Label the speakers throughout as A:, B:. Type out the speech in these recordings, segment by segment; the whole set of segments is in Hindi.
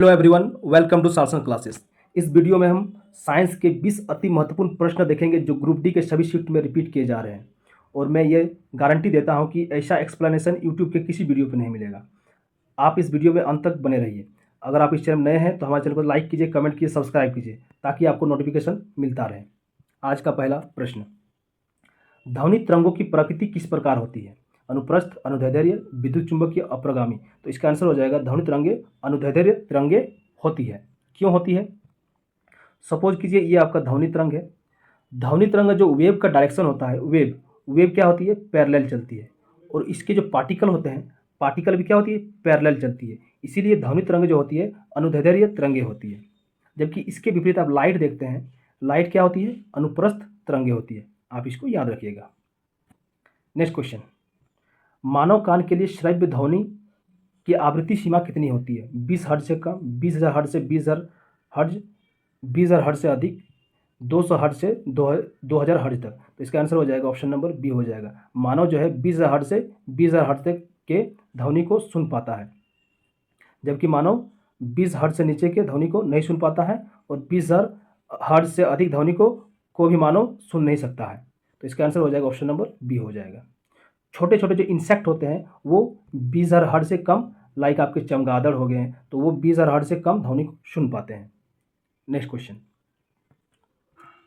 A: हेलो एवरीवन, वेलकम टू शासन क्लासेस। इस वीडियो में हम साइंस के 20 अति महत्वपूर्ण प्रश्न देखेंगे जो ग्रुप डी के सभी शिफ्ट में रिपीट किए जा रहे हैं। और मैं ये गारंटी देता हूं कि ऐसा एक्सप्लेनेशन यूट्यूब के किसी वीडियो पर नहीं मिलेगा। आप इस वीडियो में अंत तक बने रहिए। अगर आप इस चैनल नए हैं तो हमारे चैनल को लाइक कीजिए, कमेंट कीजिए, सब्सक्राइब कीजिए ताकि आपको नोटिफिकेशन मिलता रहे। आज का पहला प्रश्न, ध्वनि तरंगों की प्रकृति किस प्रकार होती है? अनुप्रस्थ, अनुदैर्ध्य, विद्युत चुंबकीय, अप्रगामी। तो इसका आंसर हो जाएगा ध्वनि तरंगे अनुदैर्ध्य तरंगे होती है। क्यों होती है? सपोज कीजिए ये आपका ध्वनि तरंग है। ध्वनि तरंग जो वेव का डायरेक्शन होता है, वेव वेव क्या होती है? पैरेलल चलती है। और इसके जो पार्टिकल होते हैं, पार्टिकल भी क्या होती है? पैरेलल चलती है। इसीलिए ध्वनि तरंग जो होती है अनुदैर्ध्य तरंगे होती है। जबकि इसके विपरीत आप लाइट देखते हैं, लाइट क्या होती है? अनुप्रस्थ तरंगे होती है। आप इसको याद रखिएगा। नेक्स्ट क्वेश्चन, मानव कान के लिए श्रव्य ध्वनि की आवृत्ति सीमा कितनी होती है? 20 हर्ट्ज से कम, 20,000 हर्ट्ज से 20,000 हर्ट्ज, 20,000 हर्ट्ज से अधिक, 200 हर्ट्ज से 2,000 हर्ट्ज तक। तो इसका आंसर हो जाएगा ऑप्शन नंबर बी हो जाएगा। मानव जो है 20,000 हर्ट्ज से 20,000 हर्ट्ज तक के ध्वनि को सुन पाता है, जबकि मानव 20 हर्ट्ज से नीचे के ध्वनि को नहीं सुन पाता है, और 20,000 हर्ट्ज से अधिक ध्वनि को भी मानव सुन नहीं सकता है। तो इसका आंसर हो जाएगा ऑप्शन नंबर बी हो जाएगा। छोटे छोटे जो इंसेक्ट होते हैं वो 20,000 हर्ट्ज से कम, लाइक आपके चमगादड़ हो गए हैं, तो वो 20,000 हर्ट्ज से कम ध्वनि को सुन पाते हैं। नेक्स्ट क्वेश्चन,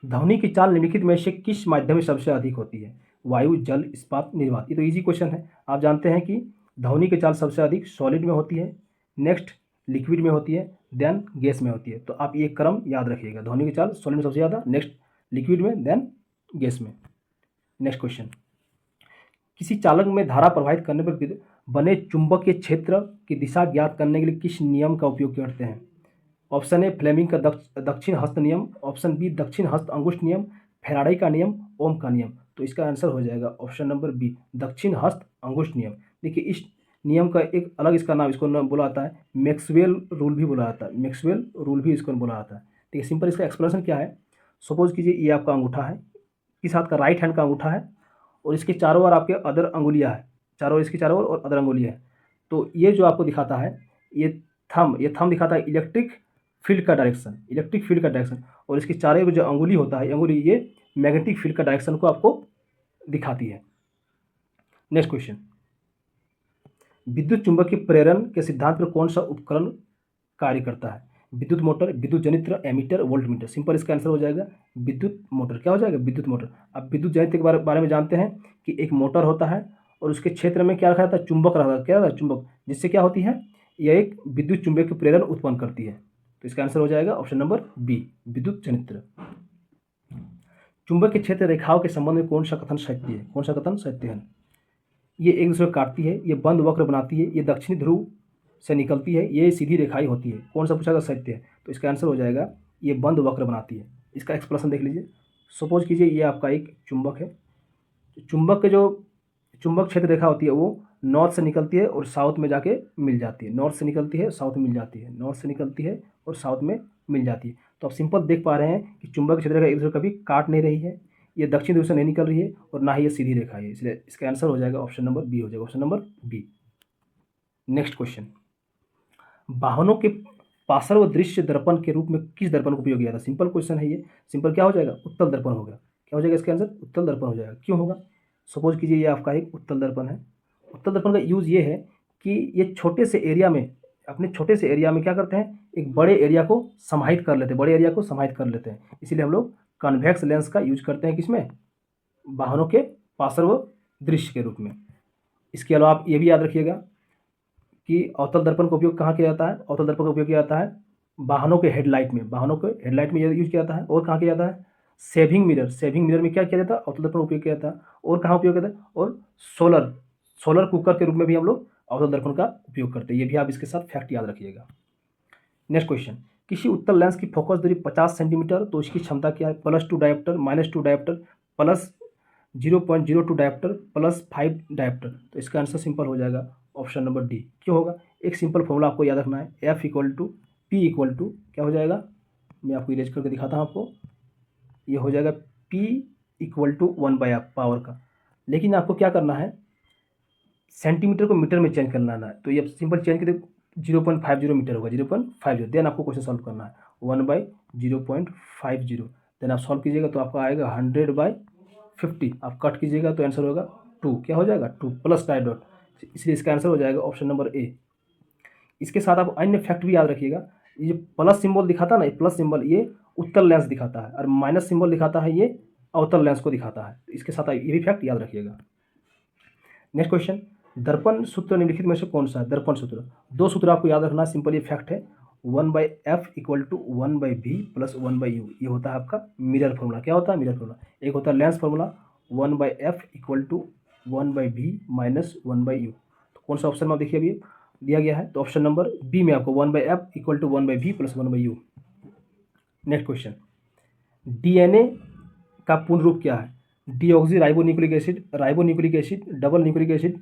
A: ध्वनि की चाल निम्नलिखित में से किस माध्यम में सबसे अधिक होती है? वायु, जल, इस्पात, निर्वात। ये तो इजी क्वेश्चन है। आप जानते हैं कि ध्वनि की चाल सबसे अधिक सॉलिड में होती है, नेक्स्ट लिक्विड में होती है, देन गैस में होती है। तो आप ये क्रम याद रखिएगा, ध्वनि की चाल सॉलिड में सबसे ज़्यादा, नेक्स्ट लिक्विड में, देन गैस में। नेक्स्ट क्वेश्चन, किसी चालक में धारा प्रवाहित करने पर बने चुंबकीय क्षेत्र की दिशा ज्ञात करने के लिए किस नियम का उपयोग करते हैं? ऑप्शन ए फ्लेमिंग का दक्षिण हस्त नियम, ऑप्शन बी दक्षिण हस्त अंगुष्ठ नियम, फैराडे का नियम, ओम का नियम। तो इसका आंसर हो जाएगा ऑप्शन नंबर बी दक्षिण हस्त अंगुष्ठ नियम। देखिए इस नियम का एक अलग इसका नाम इसको बोला जाता है मैक्सवेल रूल भी बोला जाता है, मैक्सवेल रूल भी इसको बोला जाता है। देखिए सिंपल इसका एक्सप्लेनेशन क्या है, सपोज कीजिए ये आपका अंगूठा है, इस हाथ का राइट हैंड का अंगूठा है, और इसके चारों ओर आपके अदर अंगुलियां है, चारों इसके चारों ओर और अदर अंगुलियां हैं। तो ये जो आपको दिखाता है ये थंब दिखाता है इलेक्ट्रिक फील्ड का डायरेक्शन, इलेक्ट्रिक फील्ड का डायरेक्शन। और इसके चारों जो अंगुली होता है, अंगुली ये मैग्नेटिक फील्ड का डायरेक्शन को आपको दिखाती है। नेक्स्ट क्वेश्चन, विद्युत चुंबकीय प्रेरण के सिद्धांत पर कौन सा उपकरण कार्य करता है? विद्युत मोटर, विद्युत जनित्र, एमीटर, वोल्टमीटर। सिंपल इसका आंसर हो जाएगा विद्युत मोटर। क्या हो जाएगा? विद्युत मोटर। अब विद्युत जनित्र के बारे में जानते हैं कि एक मोटर होता है और उसके क्षेत्र में क्या रखा जाता है? चुंबक रखा जाता है। क्या रहता है? चुंबक, जिससे क्या होती है? यह एक विद्युत चुंबकीय प्रेरण उत्पन्न करती है। तो इसका आंसर हो जाएगा ऑप्शन नंबर बी विद्युत जनित्र। चुंबक के क्षेत्र रेखाओं के संबंध में कौन सा कथन सत्य है? कौन सा कथन सत्य है? ये एक दूसरे को काटती है, ये बंद वक्र बनाती है, ये दक्षिणी ध्रुव से निकलती है, ये सीधी रेखाएं होती है। कौन सा पूछा गया? सत्य है। तो इसका आंसर हो जाएगा ये बंद वक्र बनाती है। इसका एक्सप्लेनेशन देख लीजिए। सपोज कीजिए ये आपका एक चुंबक है, चुंबक के जो चुंबक क्षेत्र रेखा होती है वो नॉर्थ से निकलती है और साउथ में जाके मिल जाती है, नॉर्थ से निकलती है साउथ में मिल जाती है, नॉर्थ से निकलती है और साउथ में मिल जाती है। तो आप सिंपल देख पा रहे हैं कि चुंबक क्षेत्र रेखा एक दूसरे कभी काट नहीं रही है, ये दक्षिण ध्रुव से नहीं निकल रही है और ना ही ये सीधी रेखा है, इसलिए इसका आंसर हो जाएगा ऑप्शन नंबर बी हो जाएगा, option number B. Next question, वाहनों के पार्श्व दृश्य दर्पण के रूप में किस दर्पण का उपयोग किया था? सिंपल क्वेश्चन है ये। सिंपल क्या हो जाएगा? उत्तल दर्पण होगा। क्या हो जाएगा इसका आंसर? उत्तल दर्पण हो जाएगा। क्यों होगा? सपोज कीजिए ये आपका एक उत्तल दर्पण है। उत्तल दर्पण का यूज़ ये है कि ये छोटे से एरिया में, अपने छोटे से एरिया में क्या करते हैं? एक बड़े एरिया को समाहित कर लेते हैं, बड़े एरिया को समाहित कर लेते हैं। इसीलिए हम लोग कन्वेक्स लेंस का यूज करते हैं किसमें? वाहनों के पार्श्व दृश्य के रूप में। इसके अलावा आप ये भी याद रखिएगा कि अवतल दर्पण का उपयोग कहाँ किया जाता है? अवतल दर्पण का उपयोग किया जाता है वाहनों के हेडलाइट में, वाहनों के हेडलाइट में यूज किया जाता है। और कहाँ किया जाता है? सेविंग मिरर, सेविंग मिरर में क्या किया जाता है? अवतल दर्पण का उपयोग किया जाता है। और कहाँ उपयोग किया जाता है? और सोलर सोलर कुकर के रूप में भी हम लोग अवतल दर्पण का उपयोग करते हैं। ये भी आप इसके साथ फैक्ट याद रखिएगा। नेक्स्ट क्वेश्चन, किसी उत्तल लेंस की फोकस दूरी 50 सेंटीमीटर तो इसकी क्षमता क्या है? +2 डायोप्टर, -2 डायोप्टर, +0.02 डायोप्टर, +5 डायोप्टर। तो इसका आंसर सिंपल हो जाएगा ऑप्शन नंबर डी। क्यों होगा? एक सिंपल फॉर्मूला आपको याद रखना है, F = P = क्या हो जाएगा? मैं आपको इरेज करके दिखाता हूँ आपको। ये हो जाएगा P = 1/2 पावर का। लेकिन आपको क्या करना है? सेंटीमीटर को मीटर में चेंज करना है। तो ये सिंपल चेंज करके 0.50 मीटर होगा, 0.50। देन आपको क्वेश्चन सॉल्व करना है 1/0.50। देन आप सॉल्व कीजिएगा तो आपका आएगा 100/50। आप कट कीजिएगा तो आंसर होगा 2। क्या हो जाएगा 2 प्लस टाइप डॉट, इसलिए इसका आंसर हो जाएगा ऑप्शन नंबर ए। इसके साथ आप अन्य फैक्ट भी याद रखिएगा, ये जो प्लस सिंबल दिखाता है ना, ये प्लस सिंबल ये उत्तल लेंस दिखाता है और माइनस सिंबल दिखाता है ये अवतल लेंस को दिखाता है। तो इसके साथ आप ये भी फैक्ट याद रखिएगा। नेक्स्ट क्वेश्चन, दर्पण सूत्र निम्नलिखित में से कौन सा है? दर्पण सूत्र, दो सूत्र आपको याद रखना है, सिंपल ये फैक्ट है। 1/f = 1/v + 1/u, ये होता है आपका मिरर फॉर्मूला। क्या होता है? Mirror formula. एक होता है lens formula 1/f = 1/v - 1/u। तो कौन सा ऑप्शन में आप देखिए अभी दिया गया है, तो ऑप्शन नंबर बी में आपको 1/f = 1/v + 1/u। Next question, DNA का पूर्ण रूप क्या है? Deoxy ribonucleic acid, ribonucleic acid, double nucleic acid,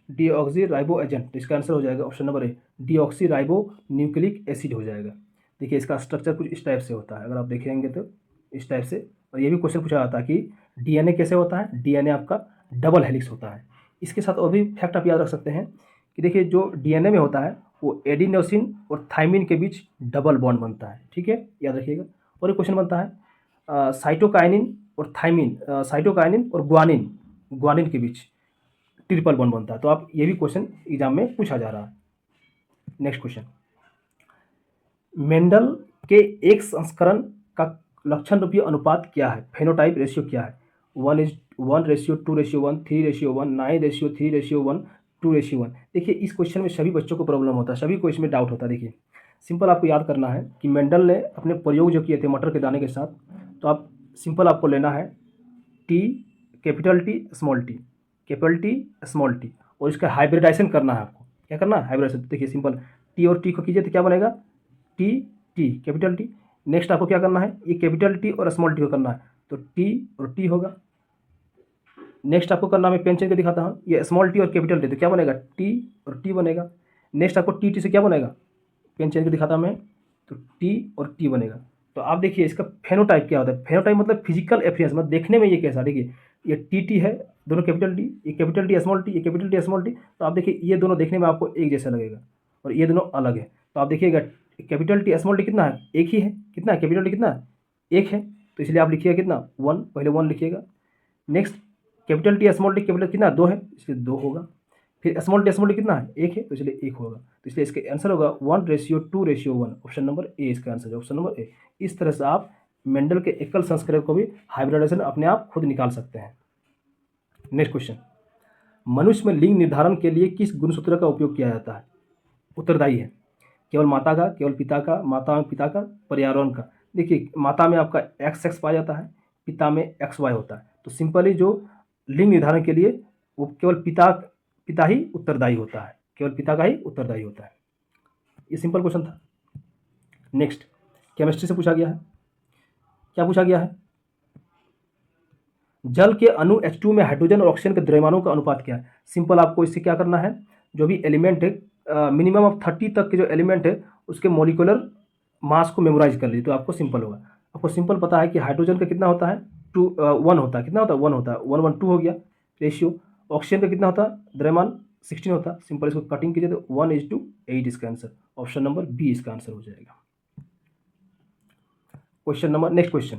A: deoxy ribo agent. तो इसका आंसर हो जाएगा option number A, deoxy ribo nucleic acid हो जाएगा। देखिए इसका स्ट्रक्चर कुछ इस टाइप से होता है, अगर आप देखेंगे तो इस टाइप से। और ये भी क्वेश्चन पूछा जाता है कि डीएनए कैसे होता है? डीएनए आपका डबल हेलिक्स होता है। इसके साथ और भी फैक्ट आप याद रख सकते हैं कि देखिए जो डीएनए में होता है वो एडिनोसिन और थाइमिन के बीच डबल बॉन्ड बनता है। ठीक है, याद रखिएगा। और एक क्वेश्चन बनता है साइटोकाइनिन और थाइमिन, साइटोकाइनिन और ग्वानिन के बीच ट्रिपल बॉन्ड बनता है। तो आप ये भी क्वेश्चन एग्जाम में पूछा जा रहा है। नेक्स्ट क्वेश्चन, मेंडल के एक संस्करण का लक्षण रूपीय अनुपात क्या है? फेनोटाइप रेशियो क्या है? 1:1:2:1, 3:1, 9:3:1, 2:1। देखिए इस क्वेश्चन में सभी बच्चों को प्रॉब्लम होता है, सभी को इसमें डाउट होता है। देखिए सिंपल आपको याद करना है कि मेंडल ने अपने प्रयोग जो किए थे मटर के दाने के साथ, तो आप सिंपल आपको लेना है T, capital T, small T, capital T, small T, और इसका हाइब्रिडाइजेशन करना है आपको। क्या करना है? हाइब्रिडाइजेशन। देखिए सिंपल टी और टी को कीजिए तो क्या बनेगा? T T capital T. Next आपको क्या करना है? ये कैपिटल टी और स्मॉल टी को करना है, तो टी और टी होगा। नेक्स्ट आपको करना, मैं पेन चेन के दिखाता हूँ, ये स्मॉल टी और कैपिटल टी, तो क्या बनेगा? टी और टी बनेगा। नेक्स्ट आपको टी टी से क्या बनेगा? पेन चेन के दिखाता हूँ मैं, तो टी और टी बनेगा। तो आप देखिए इसका फेनोटाइप क्या होता है? फेनोटाइप मतलब फिजिकल एपियरेंस, मतलब देखने में ये कैसा। देखिए ये टी टी है, दोनों कैपिटल टी, ये कैपिटल टी स्मॉल टी, ये कैपिटल टी स्मॉल टी। तो आप देखिए ये दोनों देखने में आपको एक जैसा लगेगा और ये दोनों अलग है। तो आप देखिएगा कैपिटल टी स्मॉल टी कितना है? एक ही है। कितना है? कैपिटल टी कितना है? एक है। तो इसलिए आप लिखिएगा कितना? 1, पहले 1 लिखिएगा। Next capital T small T capital कितना? 2 है, इसलिए 2 होगा। फिर स्मॉल टी कितना है? 1 है, तो इसलिए 1 होगा। तो इसलिए इसका आंसर होगा 1:2:1। ऑप्शन नंबर ए इसका आंसर है, ऑप्शन नंबर ए। इस तरह से आप मेंडल के एकल संस्करण को भी हाइब्रिडाइजेशन अपने आप खुद निकाल सकते हैं। नेक्स्ट क्वेश्चन, मनुष्य में लिंग निर्धारण के लिए किस गुणसूत्र का उपयोग किया जाता है? उत्तरदायी है केवल माता का, केवल पिता का, माता में पिता का, पर्यावरण का। देखिए माता में आपका XX पाया जाता है, पिता में XY होता है। तो सिंपली जो लिंग निर्धारण के लिए वो केवल पिता ही उत्तरदायी होता है, केवल पिता का ही उत्तरदायी होता है। ये सिंपल क्वेश्चन था। नेक्स्ट केमिस्ट्री से पूछा गया है। क्या पूछा गया है? जल के अणु H2 में हाइड्रोजन और ऑक्सीजन के द्रव्यमानों का अनुपात क्या है? सिंपल आपको इससे क्या करना है, जो भी एलिमेंट है मिनिमम ऑफ 30 तक के जो एलिमेंट है उसके मोलिकुलर मास को मेमोराइज कर लीजिए, तो आपको सिंपल होगा। आपको सिंपल पता है कि हाइड्रोजन का कितना होता है? 1 होता है। कितना होता है? 1 होता है। 1:1:2 हो गया रेशियो। ऑक्सीजन का कितना होता है? द्रव्यमान 16 होता है। सिंपल इसको कटिंग कीजिए तो 1:8 इसका आंसर, ऑप्शन नंबर बी इसका आंसर हो जाएगा। क्वेश्चन नंबर, नेक्स्ट क्वेश्चन,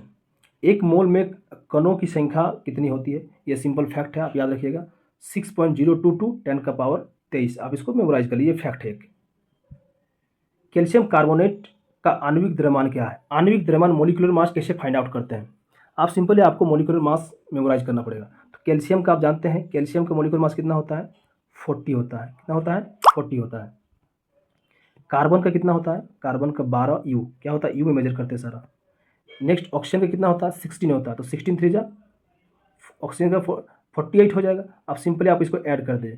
A: एक मोल में कणों की संख्या कितनी होती है? ये सिंपल फैक्ट है, आप याद रखिएगा 6.022 10⁻23। आप इसको मेमोराइज कर लीजिए, फैक्ट है। कैल्शियम कार्बोनेट का आणविक द्रव्यमान क्या है? आणविक द्रव्यमान मोलिकुलर मास कैसे फाइंड आउट करते हैं? आप सिंपली आपको मोलिकुलर मास मेमोराइज करना पड़ेगा। तो कैल्शियम का आप जानते हैं, कैल्शियम का मोलिकुलर मास कितना होता है? 40 होता है। कितना होता है? 40 होता है। कार्बन का कितना होता है? कार्बन का 12 U। क्या होता है? U में मेजर करते हैं सारा। नेक्स्ट ऑक्सीजन का कितना होता है? 16 होता है। तो 16 3 जा ऑक्सीजन का 48 हो जाएगा। आप सिंपली आप इसको ऐड कर दें,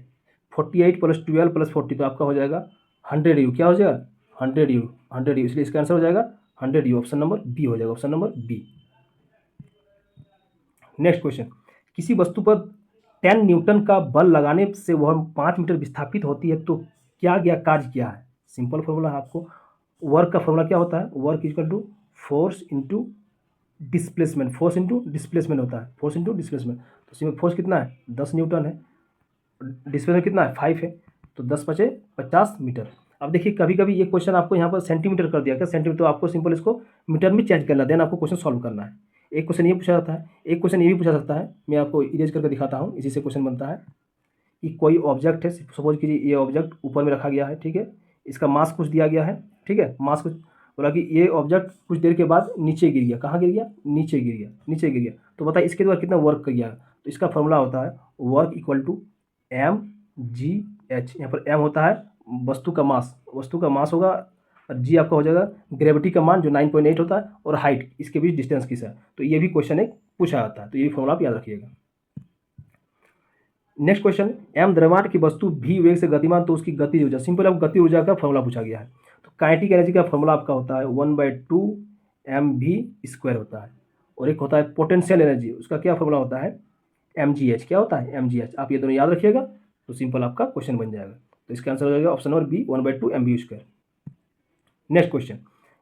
A: 48 + 12 + 40, तो आपका हो जाएगा 100 U। क्या हो जाएगा? 100 U, 100 U। इसलिए इसका आंसर हो जाएगा 100 U, ऑप्शन नंबर बी हो जाएगा, option number B. Next question, किसी वस्तु पर 10 न्यूटन का बल लगाने से वह 5 मीटर विस्थापित होती है, तो क्या गया कार्य क्या है? सिंपल फॉर्मूला है आपको, वर्क का फॉर्मूला क्या होता है? Work equal to force into displacement, force into displacement होता है, फोर्स इंटू डिस्प्लेसमेंट। तो इसमें फोर्स कितना है? 10 न्यूटन है, डिस्प्लेसमेंट कितना है? 5 है, तो 10 × 5 = 50 मीटर। अब देखिए कभी कभी ये क्वेश्चन आपको यहाँ पर सेंटीमीटर कर दिया क्या, सेंटीमीटर, तो आपको सिंपल इसको मीटर में चेंज करना, देन आपको क्वेश्चन सॉल्व करना है। एक क्वेश्चन ये पूछा जाता है, एक क्वेश्चन ये भी पूछा सकता है, मैं आपको इरेज करके दिखाता हूँ, इसी से क्वेश्चन बनता है कि कोई ऑब्जेक्ट है, सपोज कीजिए ये ऑब्जेक्ट ऊपर में रखा गया है, ठीक है, इसका मास कुछ दिया गया है, ठीक है, मास कुछ बोला कि ये ऑब्जेक्ट कुछ देर के बाद नीचे गिर गया, कहाँ गिर गया, नीचे गिर गया, नीचे गिर गया, तो बताइए इसके द्वारा कितना वर्क कर गया। तो इसका फॉर्मूला होता है वर्क इक्वल टू mgh। यहाँ पर m होता है वस्तु का मास, वस्तु का मास होगा, और जी आपका हो जाएगा ग्रेविटी का मान जो 9.8 होता है, और हाइट इसके बीच डिस्टेंस किस है। तो ये भी क्वेश्चन एक पूछा जाता है, तो ये फॉर्मूला आप याद रखिएगा। नेक्स्ट क्वेश्चन, m द्रव्यमान की वस्तु v वेग से गतिमान तो उसकी गति ऊर्जा, सिंपल आपको गति ऊर्जा का फॉर्मूला पूछा गया है। तो काइनेटिक एनर्जी का फॉर्मूला आपका होता है 1/2 mv² होता है, और एक होता है पोटेंशियल एनर्जी, उसका क्या फॉर्मूला होता है mgh, क्या होता है mgh। आप ये दोनों याद रखिएगा तो सिंपल आपका क्वेश्चन बन जाएगा। तो इसका आंसर हो जाएगा option number B 1/2 mv²। Next question,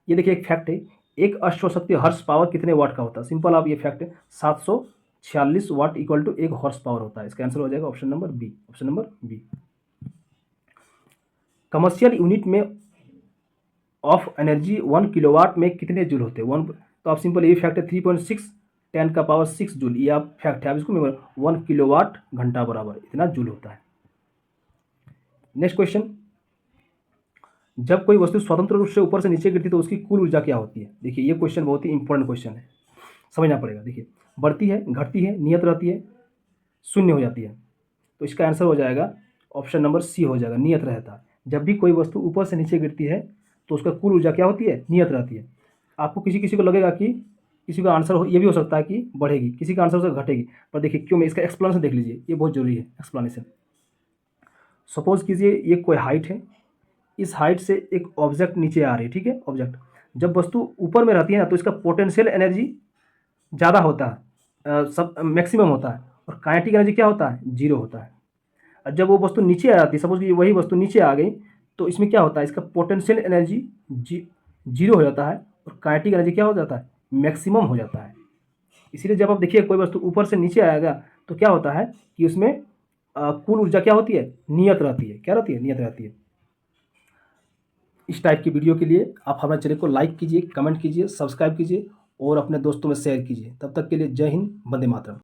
A: ये देखिए एक फैक्ट है, एक अश्वशक्ति हॉर्स पावर कितने वाट का होता है। सिंपल आप ये फैक्ट है 746 watt equal to 1 horse power होता है। इसका आंसर हो जाएगा option number B, option number B. Commercial unit में ऑफ एनर्जी 1 किलोवाट में कितने जूल होते हैं। तो आप सिंपल ये फैक्ट है 3.6 10⁻⁶ जूल, ये आप फैक्ट है, आप इसको 1 किलोवाट घंटा बराबर इतना जूल होता है। नेक्स्ट क्वेश्चन, जब कोई वस्तु स्वतंत्र रूप से ऊपर से नीचे गिरती है तो उसकी कुल ऊर्जा क्या होती है। देखिए ये क्वेश्चन बहुत ही इंपॉर्टेंट क्वेश्चन है, समझना पड़ेगा। देखिए बढ़ती है, घटती है, नियत रहती है, शून्य हो जाती है। तो इसका आंसर हो जाएगा ऑप्शन नंबर सी हो जाएगा, नियत रहता है। जब भी कोई वस्तु ऊपर से नीचे गिरती है तो उसका कुल ऊर्जा क्या होती है, नियत रहती है। आपको किसी किसी को लगेगा कि किसी का आंसर ये भी हो सकता है कि बढ़ेगी, किसी का आंसर से घटेगी, पर देखिए क्यों, मैं इसका एक्सप्लेनेशन देख लीजिए, ये बहुत जरूरी है एक्सप्लेनेशन। सपोज कीजिए ये कोई हाइट है, इस हाइट से एक ऑब्जेक्ट नीचे आ रही है, ठीक है, ऑब्जेक्ट जब वस्तु ऊपर में रहती है ना तो इसका पोटेंशियल एनर्जी ज़्यादा होता है, सब मैक्सिमम होता है, और काइनेटिक एनर्जी क्या होता है, जीरो होता है। और जब वो वस्तु नीचे आ जाती है, सपोज कि वही वस्तु नीचे आ गई, तो इसमें क्या होता है, इसका पोटेंशियल एनर्जी जीरो हो जाता है, और काइनेटिक एनर्जी क्या हो जाता है, मैक्सिमम हो जाता है। इसीलिए जब आप देखिए कोई वस्तु ऊपर से नीचे आएगा तो क्या होता है कि उसमें कुल ऊर्जा क्या होती है, नियत रहती है, क्या रहती है, नियत रहती है। इस टाइप की वीडियो के लिए आप हमारे चैनल को लाइक कीजिए, कमेंट कीजिए, सब्सक्राइब कीजिए और अपने दोस्तों में शेयर कीजिए। तब तक के लिए जय हिंद, वंदे मातरम।